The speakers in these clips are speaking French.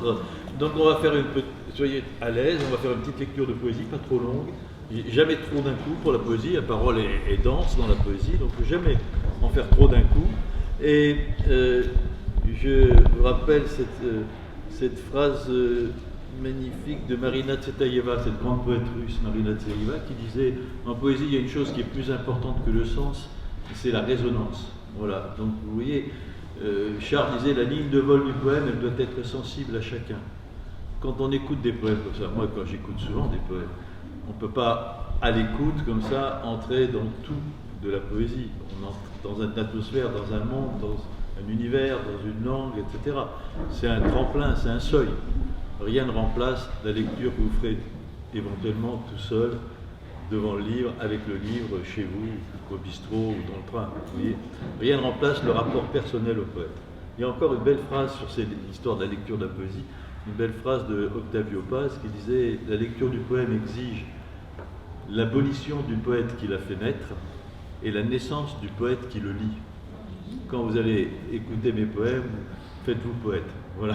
autre. Donc on va faire soyez à l'aise, on va faire une petite lecture de poésie, pas trop longue. Jamais trop d'un coup pour la poésie, la parole est dense dans la poésie, donc jamais en faire trop d'un coup. Et je vous rappelle cette phrase magnifique de Marina Tsvetaeva, cette grande poète russe, Marina Tsvetaeva, qui disait « En poésie, il y a une chose qui est plus importante que le sens, c'est la résonance. » Voilà, donc vous voyez, Charles disait « La ligne de vol du poème, elle doit être sensible à chacun. » Quand on écoute des poèmes comme ça, moi quand j'écoute souvent des poèmes, on ne peut pas, à l'écoute, comme ça, entrer dans tout de la poésie. On entre dans une atmosphère, dans un monde, dans un univers, dans une langue, etc. C'est un tremplin, c'est un seuil. Rien ne remplace la lecture que vous ferez éventuellement tout seul, devant le livre, avec le livre, chez vous, au bistrot ou dans le train. Vous voyez, rien ne remplace le rapport personnel au poète. Il y a encore une belle phrase sur l'histoire de la lecture de la poésie, une belle phrase de Octavio Paz qui disait « La lecture du poème exige l'abolition du poète qui l'a fait naître et la naissance du poète qui le lit. » Quand vous allez écouter mes poèmes, faites-vous poète. Voilà.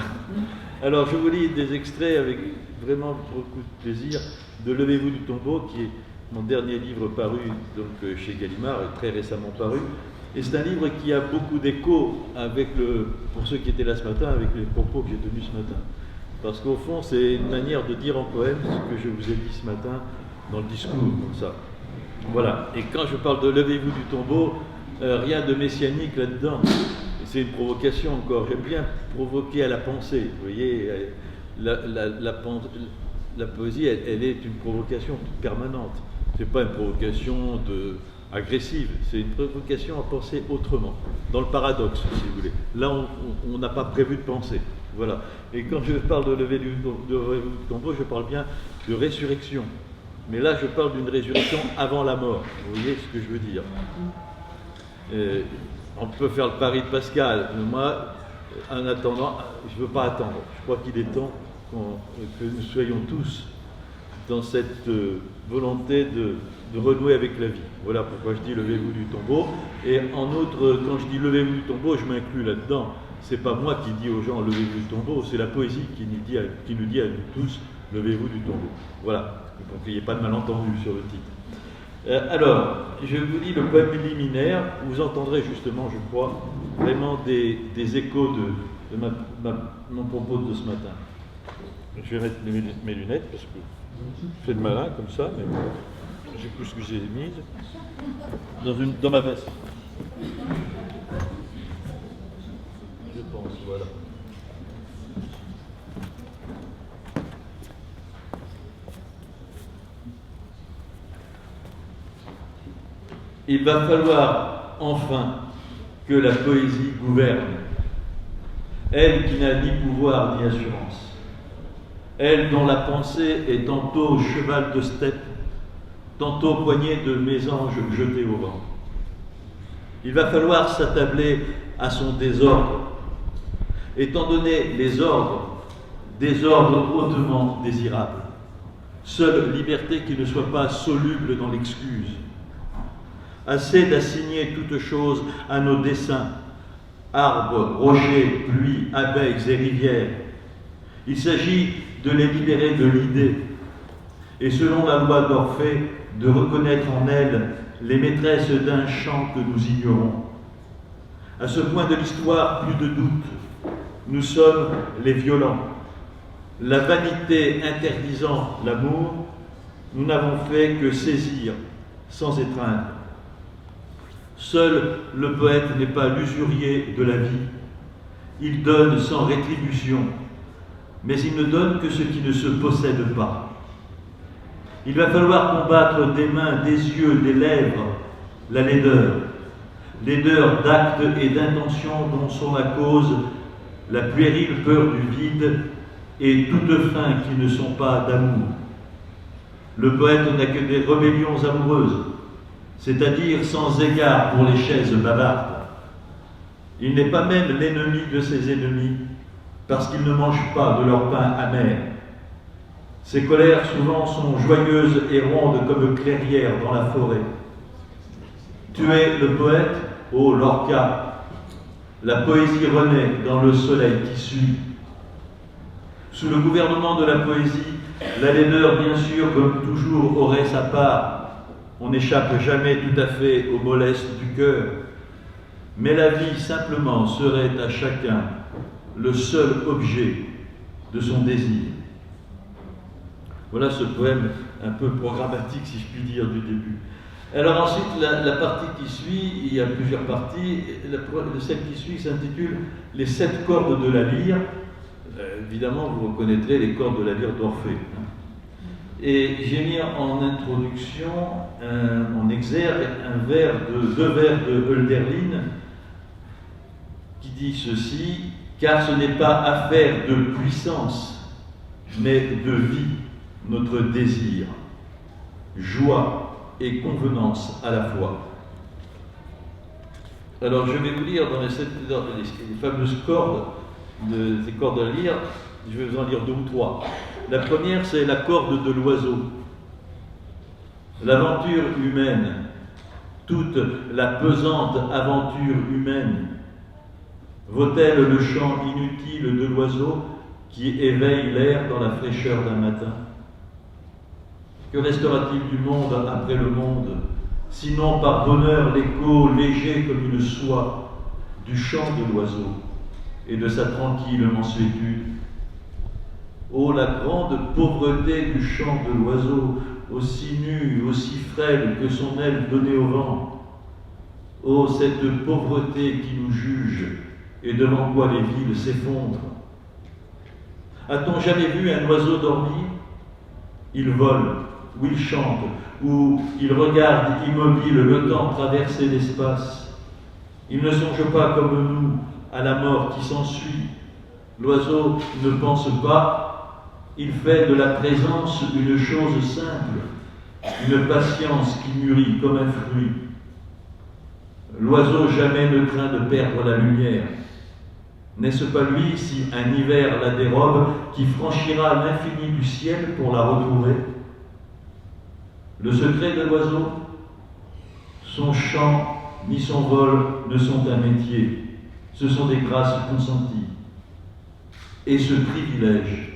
Alors je vous lis des extraits avec vraiment beaucoup de plaisir de Levez-vous du tombeau, qui est mon dernier livre paru donc, chez Gallimard, très récemment paru. Et c'est un livre qui a beaucoup d'écho avec pour ceux qui étaient là ce matin, avec les propos que j'ai tenus ce matin. Parce qu'au fond, c'est une manière de dire en poème ce que je vous ai dit ce matin dans le discours, comme ça. Voilà. Et quand je parle de Levez-vous du tombeau, rien de messianique là-dedans. C'est une provocation encore. J'aime bien provoquer à la pensée. Vous voyez, la poésie, elle est une provocation permanente. Ce n'est pas une provocation agressive, c'est une provocation à penser autrement, dans le paradoxe, si vous voulez. Là, on n'a pas prévu de penser. Voilà. Et quand je parle de lever du tombeau, je parle bien de résurrection. Mais là, je parle d'une résurrection avant la mort. Vous voyez ce que je veux dire? On peut faire le pari de Pascal. Mais moi, en attendant, je ne veux pas attendre. Je crois qu'il est temps que nous soyons tous dans cette volonté de renouer avec la vie. Voilà pourquoi je dis levez-vous du tombeau. Et en outre, quand je dis levez-vous du tombeau, je m'inclus là-dedans. C'est pas moi qui dis aux gens levez-vous du tombeau, c'est la poésie qui nous dit à nous tous levez-vous du tombeau. Voilà, pour qu'il n'y ait pas de malentendu sur le titre. Alors, je vous lis le poème liminaire. Vous entendrez justement, je crois, vraiment des échos de mon propos de ce matin. Je vais mettre mes lunettes parce que je fais le malin comme ça, mais j'ai plus ce que j'ai mis dans ma veste. Je pense, voilà. Il va falloir enfin que la poésie gouverne, elle qui n'a ni pouvoir ni assurance, elle dont la pensée est tantôt cheval de steppe, tantôt poignée de mésanges jetés au vent. Il va falloir s'attabler à son désordre, étant donné les ordres, désordre hautement désirable, seule liberté qui ne soit pas soluble dans l'excuse, assez d'assigner toutes choses à nos desseins, arbres, rochers, pluies, abeilles et rivières. Il s'agit de les libérer de l'idée, et selon la loi d'Orphée, de reconnaître en elles les maîtresses d'un chant que nous ignorons. À ce point de l'histoire, plus de doute, nous sommes les violents. La vanité interdisant l'amour, nous n'avons fait que saisir sans étreindre. Seul le poète n'est pas l'usurier de la vie. Il donne sans rétribution, mais il ne donne que ce qui ne se possède pas. Il va falloir combattre des mains, des yeux, des lèvres, la laideur d'actes et d'intentions dont sont la cause la puérile peur du vide et toute fin qui ne sont pas d'amour. Le poète n'a que des rébellions amoureuses, c'est-à-dire sans égard pour les chaises bavardes. Il n'est pas même l'ennemi de ses ennemis, parce qu'il ne mange pas de leur pain amer. Ses colères souvent sont joyeuses et rondes comme clairières dans la forêt. Tuer le poète, ô Lorca, la poésie renaît dans le soleil qui suit. Sous le gouvernement de la poésie, la laideur, bien sûr, comme toujours, aurait sa part. On n'échappe jamais tout à fait aux mollesses du cœur. Mais la vie, simplement, serait à chacun le seul objet de son désir. Voilà ce poème un peu programmatique, si je puis dire, du début. Alors ensuite, la partie qui suit, il y a plusieurs parties. Celle qui suit s'intitule « Les 7 cordes de la lyre ». Évidemment, vous reconnaîtrez les cordes de la lyre d'Orphée. Et j'ai mis en introduction, en exergue, deux vers de Hölderlin qui dit ceci: « Car ce n'est pas affaire de puissance, mais de vie, notre désir, joie et convenance à la fois. » Alors je vais vous lire dans les fameuses cordes, ces cordes à lire, je vais vous en lire 2 ou 3. La première, c'est la corde de l'oiseau. L'aventure humaine, toute la pesante aventure humaine, vaut-elle le chant inutile de l'oiseau qui éveille l'air dans la fraîcheur d'un matin? Que restera-t-il du monde après le monde, sinon par bonheur l'écho léger comme une soie du chant de l'oiseau et de sa tranquille mansuétude? Oh, la grande pauvreté du chant de l'oiseau, aussi nue, aussi frêle que son aile donnée au vent. Oh, cette pauvreté qui nous juge et devant quoi les villes s'effondrent. A-t-on jamais vu un oiseau dormir? Il vole, ou il chante, ou il regarde immobile le temps traverser l'espace. Il ne songe pas comme nous à la mort qui s'ensuit. L'oiseau ne pense pas, il fait de la présence une chose simple, une patience qui mûrit comme un fruit. L'oiseau jamais ne craint de perdre la lumière. N'est-ce pas lui, si un hiver la dérobe, qui franchira l'infini du ciel pour la retrouver? Le secret de l'oiseau, son chant ni son vol ne sont un métier, ce sont des grâces consenties. Et ce privilège,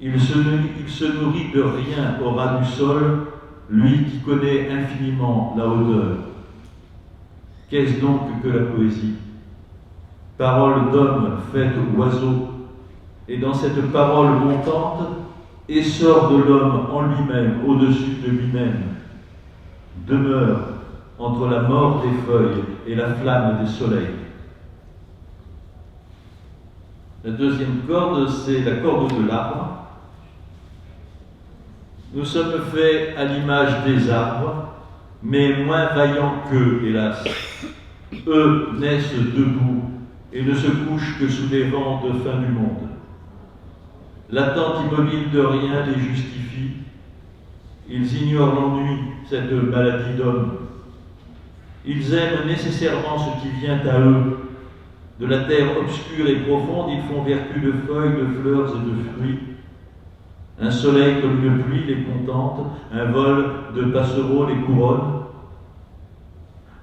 il se nourrit de rien au ras du sol, lui qui connaît infiniment la hauteur. Qu'est-ce donc que la poésie? Parole d'homme faite oiseau, et dans cette parole montante, essor de l'homme en lui-même, au-dessus de lui-même, demeure entre la mort des feuilles et la flamme des soleils. La deuxième corde, c'est la corde de l'arbre. Nous sommes faits à l'image des arbres, mais moins vaillants qu'eux, hélas. Eux naissent debout et ne se couchent que sous les vents de fin du monde. L'attente immobile de rien les justifie. Ils ignorent l'ennui, cette maladie d'homme. Ils aiment nécessairement ce qui vient à eux. De la terre obscure et profonde, ils font vertu de feuilles, de fleurs et de fruits. Un soleil comme une pluie les contente, un vol de passereaux les couronne.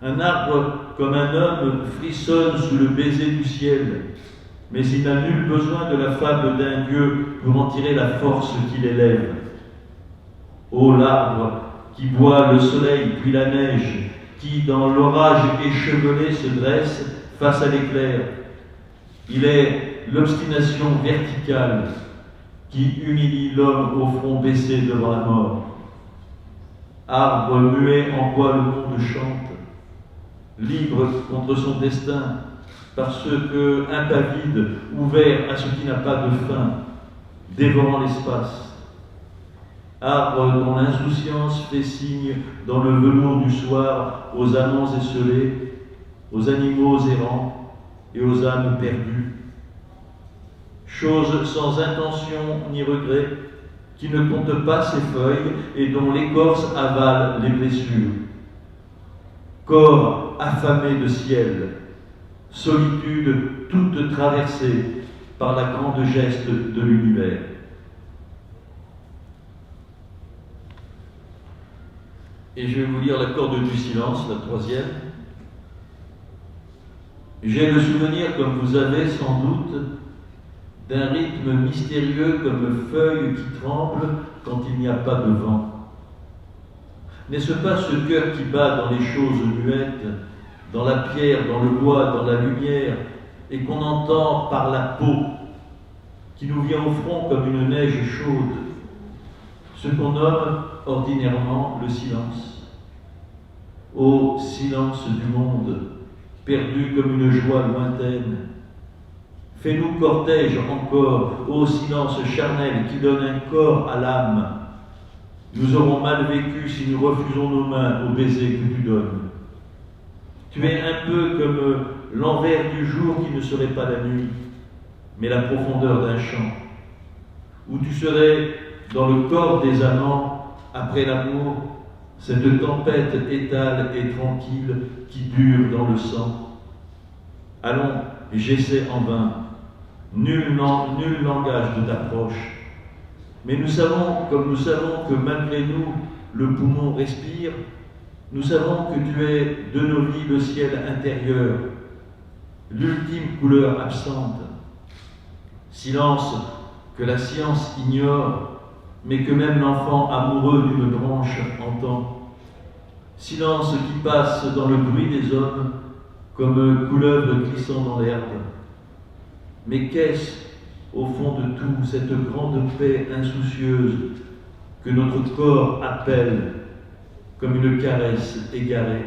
Un arbre comme un homme frissonne sous le baiser du ciel, mais il n'a nul besoin de la fable d'un dieu pour en tirer la force qui l'élève. Ô l'arbre qui boit le soleil puis la neige, qui dans l'orage échevelé se dresse face à l'éclair. Il est l'obstination verticale qui humilie l'homme au front baissé devant la mort. Arbre muet en quoi le monde chante, libre contre son destin, parce que impavide, ouvert à ce qui n'a pas de fin, dévorant l'espace. Arbre dont l'insouciance fait signe dans le velours du soir aux amants esselés, aux animaux errants et aux âmes perdues. Chose sans intention ni regret, qui ne compte pas ses feuilles et dont l'écorce avale les blessures. Corps affamé de ciel, solitude toute traversée par la grande geste de l'univers. Et je vais vous lire la corde du silence, la troisième. J'ai le souvenir, comme vous avez sans doute, d'un rythme mystérieux comme feuilles qui tremblent quand il n'y a pas de vent. N'est-ce pas ce cœur qui bat dans les choses muettes, dans la pierre, dans le bois, dans la lumière, et qu'on entend par la peau, qui nous vient au front comme une neige chaude, ce qu'on nomme ordinairement le silence. Ô silence du monde, perdu comme une joie lointaine, fais-nous cortège encore, ô silence charnel qui donne un corps à l'âme. Nous aurons mal vécu si nous refusons nos mains au baiser que tu donnes. Tu es un peu comme l'envers du jour qui ne serait pas la nuit, mais la profondeur d'un champ, où tu serais dans le corps des amants, après l'amour, cette tempête étale et tranquille qui dure dans le sang. Allons, j'essaie en vain, nul langage ne t'approche, mais nous savons, comme nous savons que malgré nous, le poumon respire, nous savons que tu es de nos vies le ciel intérieur, l'ultime couleur absente. Silence que la science ignore, mais que même l'enfant amoureux d'une branche entend. Silence qui passe dans le bruit des hommes comme couleuvre glissant dans l'herbe. Mais qu'est-ce, au fond de tout, cette grande paix insoucieuse que notre corps appelle comme une caresse égarée?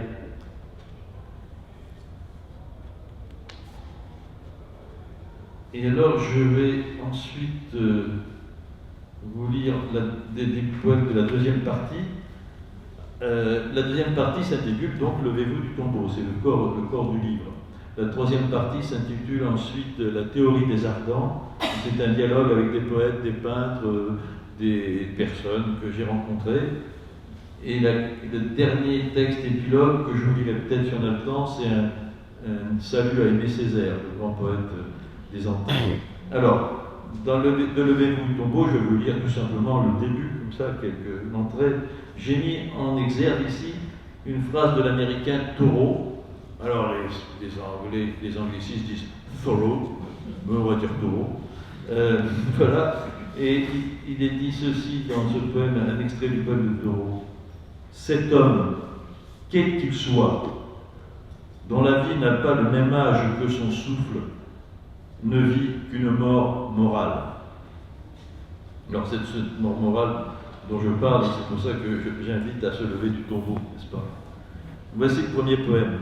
Et alors je vais ensuite vous lire des poèmes de la deuxième partie. La deuxième partie s'intitule donc « Levez-vous du tombeau », c'est le corps du livre. La troisième partie s'intitule ensuite « La théorie des ardents ». C'est un dialogue avec des poètes, des peintres, des personnes que j'ai rencontrées. Et le dernier texte épilogue que je vous lirai peut-être si on a le temps, c'est un salut à Aimé Césaire, le grand poète des Antilles. Alors, dans de Levez-vous du tombeau, je vais vous lire tout simplement le début, comme ça, quelques entrées. J'ai mis en exergue ici une phrase de l'américain Thoreau. Alors, les anglicistes disent Thoreau, mais on va dire Thoreau. Voilà, et il est dit ceci dans ce poème, un extrait du poème de Thoreau. Cet homme, quel qu'il soit, dont la vie n'a pas le même âge que son souffle, ne vit qu'une mort morale. Alors c'est de cette mort morale dont je parle, c'est pour ça que j'invite à se lever du tombeau, n'est-ce pas? Voici le premier poème.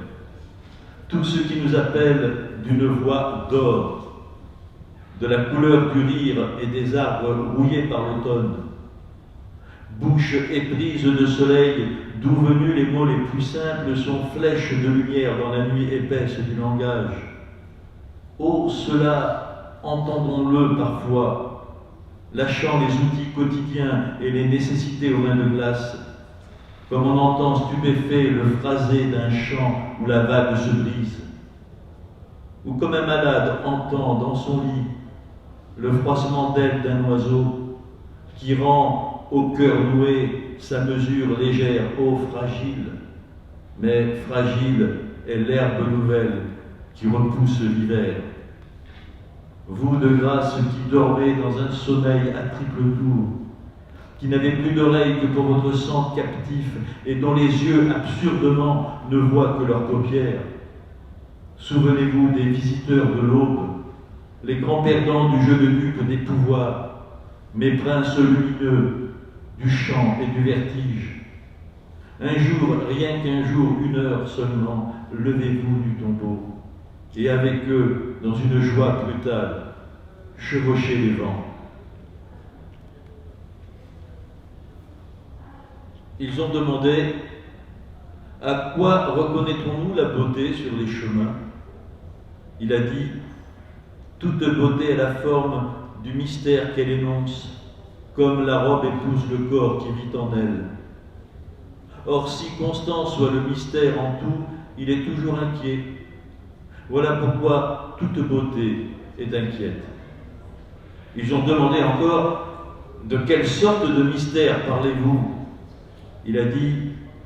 Tous ceux qui nous appellent d'une voix d'or, de la couleur du rire et des arbres rouillés par l'automne, bouche éprise de soleil, d'où venus les mots les plus simples sont flèches de lumière dans la nuit épaisse du langage. Oh, cela, entendons-le parfois, lâchant les outils quotidiens et les nécessités aux mains de glace, comme on entend stupéfait le phrasé d'un chant où la vague se brise, ou comme un malade entend dans son lit le froissement d'ailes d'un oiseau qui rend au cœur noué sa mesure légère, ô fragile, mais fragile est l'herbe nouvelle qui repousse l'hiver. Vous de grâce qui dormez dans un sommeil à triple tour, qui n'avez plus d'oreilles que pour votre sang captif et dont les yeux absurdement ne voient que leurs paupières. Souvenez-vous des visiteurs de l'aube, les grands perdants du jeu de dupes des pouvoirs, mes princes lumineux du chant et du vertige. Un jour, rien qu'un jour, une heure seulement, levez-vous du tombeau, et avec eux, dans une joie brutale, chevauchez les vents. Ils ont demandé « À quoi reconnaîtrons-nous la beauté sur les chemins ?» Il a dit « Toute beauté est la forme du mystère qu'elle énonce, comme la robe épouse le corps qui vit en elle. Or, si constant soit le mystère en tout, il est toujours inquiet. Voilà pourquoi toute beauté est inquiète. » Ils ont demandé encore « De quelle sorte de mystère parlez-vous » Il a dit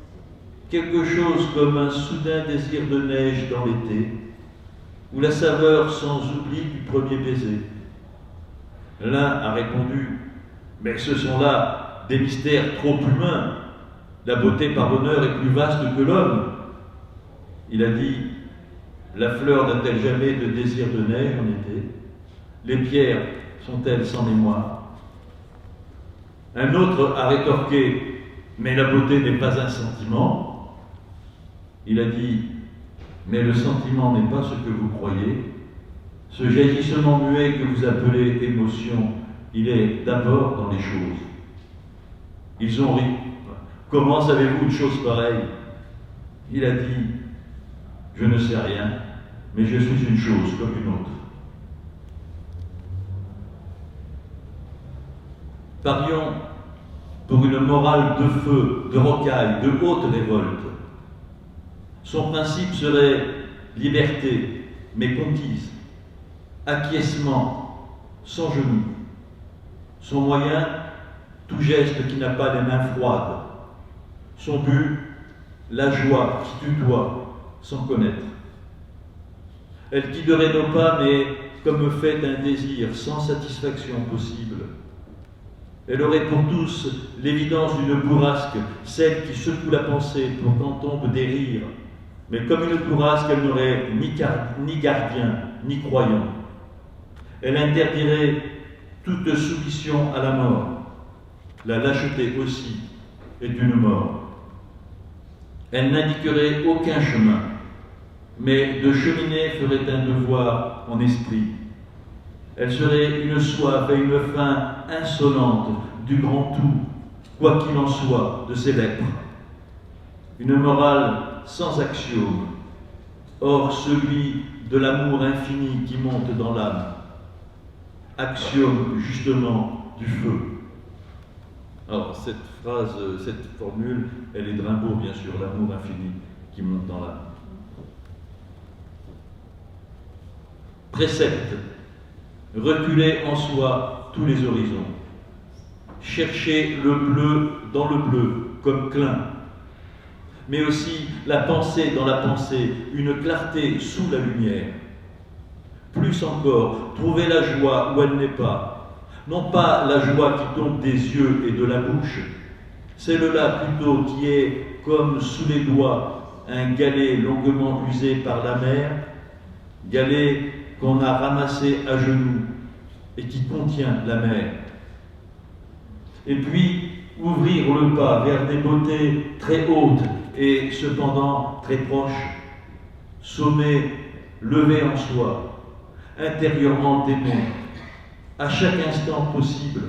« Quelque chose comme un soudain désir de neige dans l'été, ou la saveur sans oubli du premier baiser. L'un a répondu: mais ce sont là des mystères trop humains. La beauté par bonheur est plus vaste que l'homme. Il a dit: la fleur n'a-t-elle jamais de désir de neige en été? Les pierres sont-elles sans mémoire? Un autre a rétorqué: mais la beauté n'est pas un sentiment. Il a dit: mais le sentiment n'est pas ce que vous croyez. Ce jaillissement muet que vous appelez émotion, il est d'abord dans les choses. Ils ont ri. Comment savez-vous une chose pareille? Il a dit: je ne sais rien, mais je suis une chose comme une autre. Parions pour une morale de feu, de rocaille, de haute révolte. Son principe serait liberté, mais conquise, acquiescement, sans genoux. Son moyen, tout geste qui n'a pas les mains froides. Son but, la joie qui tutoie sans connaître. Elle guiderait nos pas, mais comme fait un désir sans satisfaction possible. Elle aurait pour tous l'évidence d'une bourrasque, celle qui secoue la pensée pour qu'en tombent des rires. Mais comme une bourrasque, elle n'aurait ni gardien, ni croyant. Elle interdirait toute soumission à la mort. La lâcheté aussi est une mort. Elle n'indiquerait aucun chemin, mais de cheminer ferait un devoir en esprit. Elle serait une soif et une faim insolente du grand tout, quoi qu'il en soit de ses lèpres. Une morale sans axiome, or celui de l'amour infini qui monte dans l'âme. Axiome, justement, du feu. Alors, cette phrase, cette formule, elle est de Rimbaud, bien sûr, l'amour infini qui monte dans l'âme. Précepte: reculer en soi tous les horizons. Chercher le bleu dans le bleu, comme Klein. Mais aussi la pensée dans la pensée, une clarté sous la lumière. Plus encore, trouver la joie où elle n'est pas. Non pas la joie qui tombe des yeux et de la bouche, celle-là plutôt qui est comme sous les doigts un galet longuement usé par la mer, galet qu'on a ramassé à genoux et qui contient la mer. Et puis, ouvrir le pas vers des beautés très hautes et cependant très proches, sommet levé en soi, intérieurement aimé, à chaque instant possible,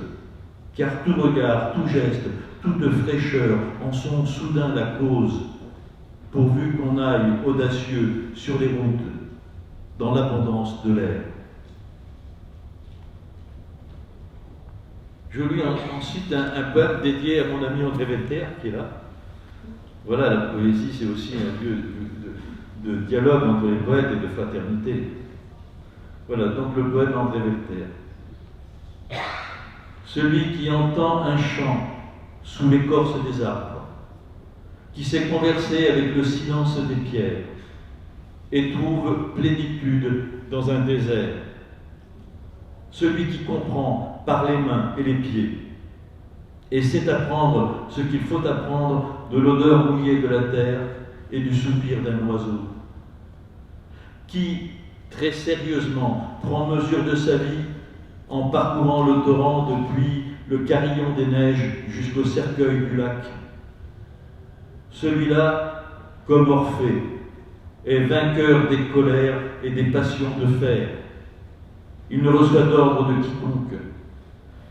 car tout regard, tout geste, toute fraîcheur en sont soudain la cause, pourvu qu'on aille audacieux sur les routes, dans l'abondance de l'air. Je lis ensuite un poème dédié à mon ami André Velter, qui est là. Voilà, la poésie, c'est aussi un lieu de dialogue entre les poètes et de fraternité. Voilà, donc le poème André Velter. Celui qui entend un chant sous l'écorce des arbres, qui sait converser avec le silence des pierres, et trouve plénitude dans un désert. Celui qui comprend par les mains et les pieds, et sait apprendre ce qu'il faut apprendre de l'odeur mouillée de la terre et du soupir d'un oiseau. Qui, très sérieusement, prend mesure de sa vie en parcourant le torrent depuis le carillon des neiges jusqu'au cercueil du lac. Celui-là, comme Orphée, est vainqueur des colères et des passions de fer. Il ne reçoit d'ordre de quiconque.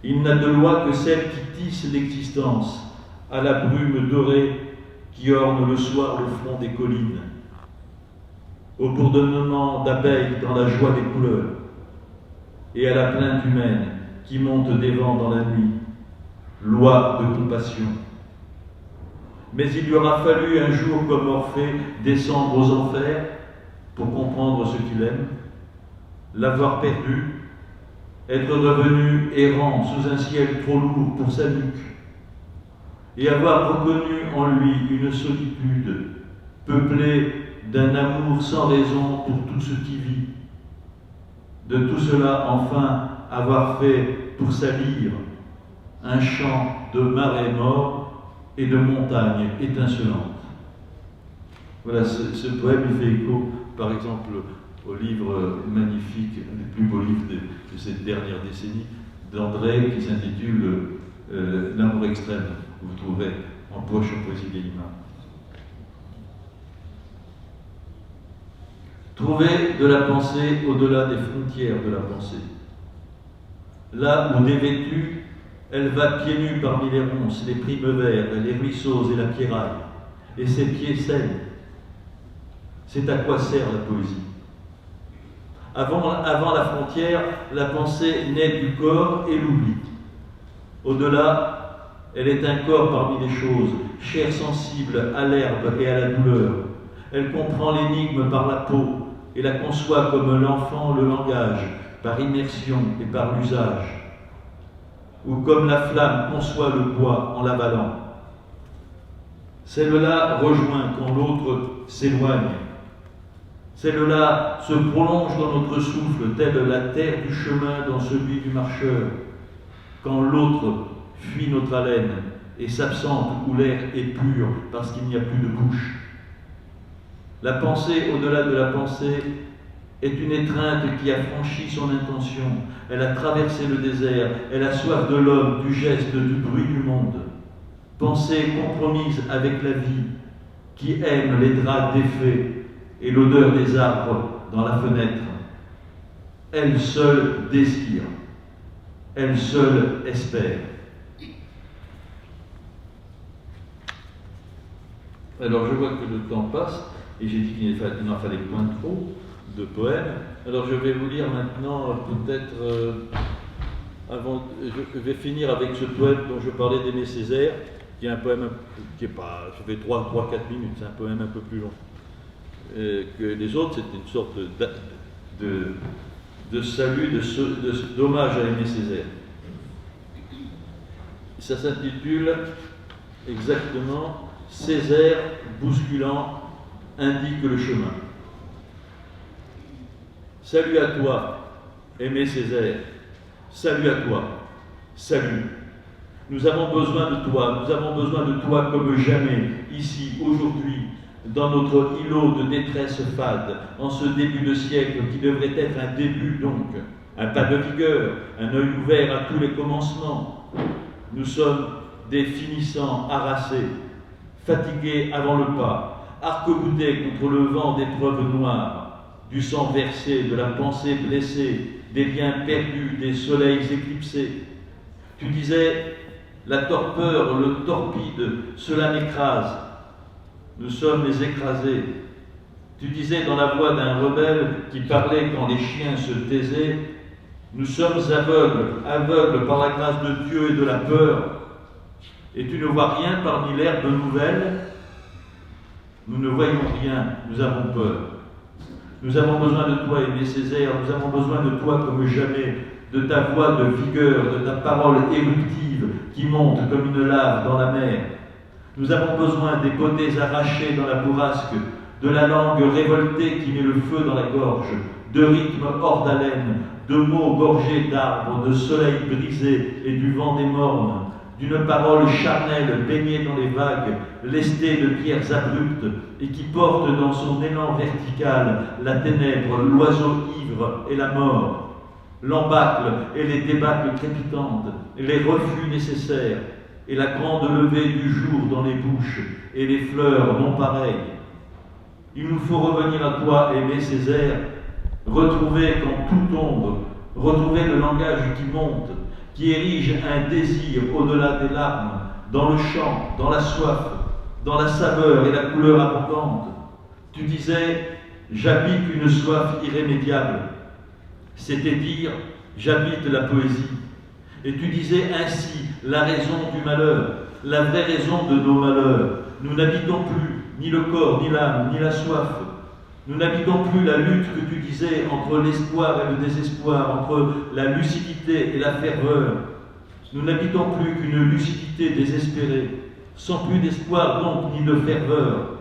Il n'a de loi que celle qui tisse l'existence à la brume dorée qui orne le soir le front des collines, au bourdonnement d'abeilles dans la joie des couleurs, et à la plainte humaine qui monte des vents dans la nuit, loi de compassion. Mais il lui aura fallu un jour comme Orphée descendre aux enfers pour comprendre ce qu'il aime, l'avoir perdu, être revenu errant sous un ciel trop lourd pour sa nuque, et avoir reconnu en lui une solitude peuplée d'un amour sans raison pour tout ce qui vit. De tout cela, enfin, avoir fait pour sa lyre un chant de marais morts et de montagnes étincelantes. Voilà, ce poème il fait écho, par exemple, au livre magnifique, un des plus beaux livres de cette dernière décennie, d'André, qui s'intitule L'amour extrême, que vous trouverez en poche en poésie Gallimard. Trouver de la pensée au-delà des frontières de la pensée. Là où dévêtue, elle va pieds nus parmi les ronces, les primevères, les ruisseaux et la pierraille, et ses pieds saignent. C'est à quoi sert la poésie. Avant la frontière, la pensée naît du corps et l'oubli. Au-delà, elle est un corps parmi les choses, chair sensible à l'herbe et à la douleur. Elle comprend l'énigme par la peau et la conçoit comme l'enfant le langage, par immersion et par l'usage. Ou comme la flamme conçoit le bois en l'avalant. Celle-là rejoint quand l'autre s'éloigne. Celle-là se prolonge dans notre souffle, telle la terre du chemin dans celui du marcheur, quand l'autre fuit notre haleine et s'absente où l'air est pur parce qu'il n'y a plus de bouche. La pensée au-delà de la pensée est une étreinte qui a franchi son intention. Elle a traversé le désert, elle a soif de l'homme, du geste, du bruit du monde. Pensée compromise avec la vie, qui aime les draps défaits et l'odeur des arbres dans la fenêtre. Elle seule désire, elle seule espère. Alors je vois que le temps passe, et j'ai dit qu'il n'en fallait point trop de poèmes. Alors je vais vous lire maintenant, peut-être, je vais finir avec ce poème dont je parlais d'Aimé Césaire, qui est un poème qui est pas, ça fait 3-4 minutes, c'est un poème un peu plus long que les autres. C'était une sorte de salut, d'hommage à Aimé Césaire. Ça s'intitule exactement « Césaire bousculant indique le chemin ». Salut à toi, Aimé Césaire, salut à toi, salut. Nous avons besoin de toi comme jamais, ici, aujourd'hui, dans notre îlot de détresse fade, en ce début de siècle qui devrait être un début donc, un pas de vigueur, un œil ouvert à tous les commencements. Nous sommes des finissants harassés, fatigués avant le pas, arc-boutés contre le vent d'épreuves noires, du sang versé, de la pensée blessée, des liens perdus, des soleils éclipsés. Tu disais, la torpeur, le torpide, cela m'écrase. Nous sommes les écrasés. Tu disais dans la voix d'un rebelle qui parlait quand les chiens se taisaient, nous sommes aveugles, aveugles par la grâce de Dieu et de la peur. Et tu ne vois rien parmi l'herbe nouvelle. Nous ne voyons rien, nous avons peur. Nous avons besoin de toi, Aimé Césaire, nous avons besoin de toi comme jamais, de ta voix de vigueur, de ta parole éruptive qui monte comme une lave dans la mer. Nous avons besoin des côtés arrachés dans la bourrasque, de la langue révoltée qui met le feu dans la gorge, de rythmes hors d'haleine, de mots gorgés d'arbres, de soleil brisé et du vent des mornes, d'une parole charnelle baignée dans les vagues, lestée de pierres abruptes, et qui porte dans son élan vertical la ténèbre, l'oiseau ivre et la mort, l'embâcle et les débâcles crépitantes, les refus nécessaires, et la grande levée du jour dans les bouches, et les fleurs non pareilles. Il nous faut revenir à toi, Aimé Césaire, retrouver quand tout tombe, retrouver le langage qui monte, qui érige un désir au-delà des larmes, dans le chant, dans la soif, dans la saveur et la couleur abondante. Tu disais, j'habite une soif irrémédiable. C'était dire, j'habite la poésie. Et tu disais ainsi, la raison du malheur, la vraie raison de nos malheurs. Nous n'habitons plus ni le corps, ni l'âme, ni la soif. Nous n'habitons plus la lutte que tu disais entre l'espoir et le désespoir, entre la lucidité et la ferveur. Nous n'habitons plus qu'une lucidité désespérée, sans plus d'espoir donc ni de ferveur.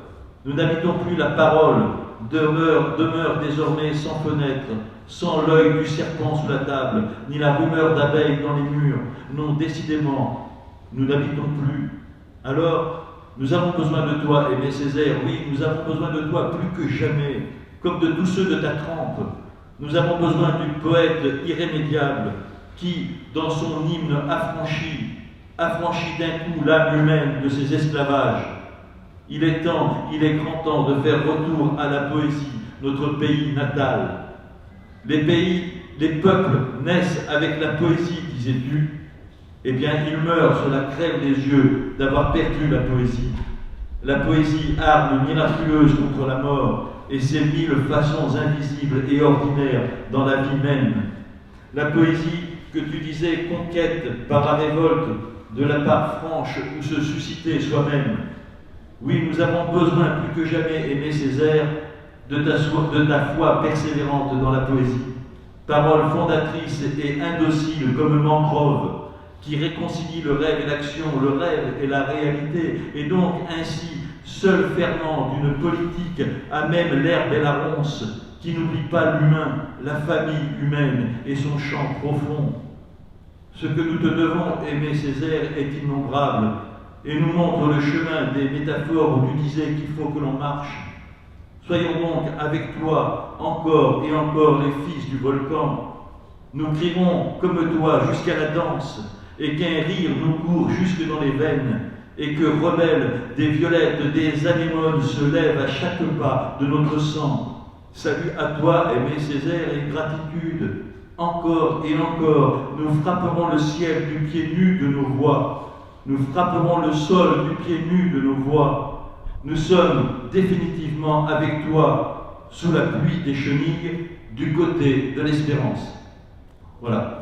Nous n'habitons plus la parole, demeure désormais sans fenêtre, sans l'œil du serpent sous la table, ni la rumeur d'abeilles dans les murs. Non, décidément, nous n'habitons plus. Alors, nous avons besoin de toi, Aimé Césaire, oui, nous avons besoin de toi plus que jamais, comme de tous ceux de ta trempe. Nous avons besoin du poète irrémédiable qui, dans son hymne, affranchit d'un coup l'âme humaine de ses esclavages. Il est grand temps de faire retour à la poésie, notre pays natal. Les peuples naissent avec la poésie, disais-tu. Eh bien, ils meurent sur la crève des yeux d'avoir perdu la poésie. La poésie, arme miraculeuse contre la mort et ses mille façons invisibles et ordinaires dans la vie même. La poésie que tu disais conquête par la révolte de la part franche où se susciter soi-même. Oui, nous avons besoin plus que jamais, Aimé Césaire, de ta foi persévérante dans la poésie. Parole fondatrice et indocile comme mangrove, qui réconcilie le rêve et l'action, le rêve et la réalité, et donc ainsi seul ferment d'une politique à même l'herbe et la ronce, qui n'oublie pas l'humain, la famille humaine et son chant profond. Ce que nous te devons, Aimé Césaire, est innombrable, et nous montre le chemin des métaphores où tu disais qu'il faut que l'on marche. Soyons donc avec toi encore et encore les fils du volcan. Nous crierons comme toi jusqu'à la danse, et qu'un rire nous court jusque dans les veines, et que rebelles des violettes, des anémones se lèvent à chaque pas de notre sang. Salut à toi, Aimé Césaire, et gratitude. Encore et encore, nous frapperons le ciel du pied nu de nos voix. Nous frapperons le sol du pied nu de nos voix. Nous sommes définitivement avec toi, sous la pluie des chenilles, du côté de l'espérance. Voilà.